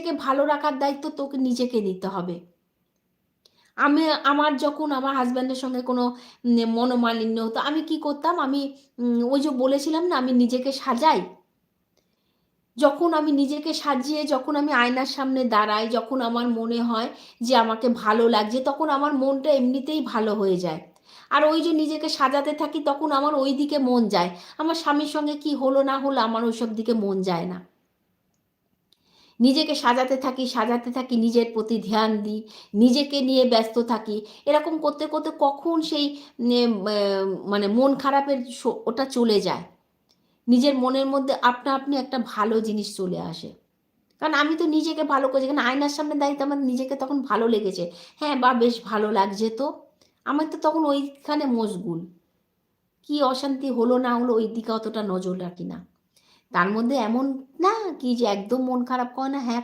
নিজেকে ভালো রাখার দায়িত্ব তোকে নিজেকে নিতে হবে। আমি আমার যখন আমার হাসব্যান্ডের সঙ্গে কোনো মনোমালিন্য হতো, আমি কি করতাম? আমি ওই যে বলেছিলাম না আমি নিজেকে সাজাই। যখন আমি নিজেকে সাজিয়ে যখন আমি আয়নার সামনে দাঁড়াই, যখন আমার মনে হয় যে আমাকে ভালো লাগছে, তখন আমার মনটা এমনিতেই ভালো হয়ে যায়। আর ওই যে নিজেকে সাজাতে থাকি তখন আমার ওই দিকে মন যায়। আমার স্বামীর সঙ্গে কি হলো না হলো আমার ওইসব দিকে মন যায় না। নিজেকে সাজাতে থাকি, নিজের প্রতি ধ্যান দিই, নিজেকে নিয়ে ব্যস্ত থাকি। এরকম করতে, করতে কখন সেই মানে মন খারাপের ওটা চলে যায়। নিজের মনের মধ্যে আপনা আপনি একটা ভালো জিনিস চলে আসে। কারণ আমি তো নিজেকে ভালো করেছি। কারণ আয়নার সামনে দাঁড়িয়ে তো আমার নিজেকে তখন ভালো লেগেছে। হ্যাঁ, বাহ! বেশ ভালো লাগছে তো। আমার তো তখন ওইখানে মশগুল। কি অশান্তি হলো না হলো ওই দিকে অতটা নজর রাখি না। তার মধ্যে এমন না কি যে একদম মন খারাপ করে না, হ্যাঁ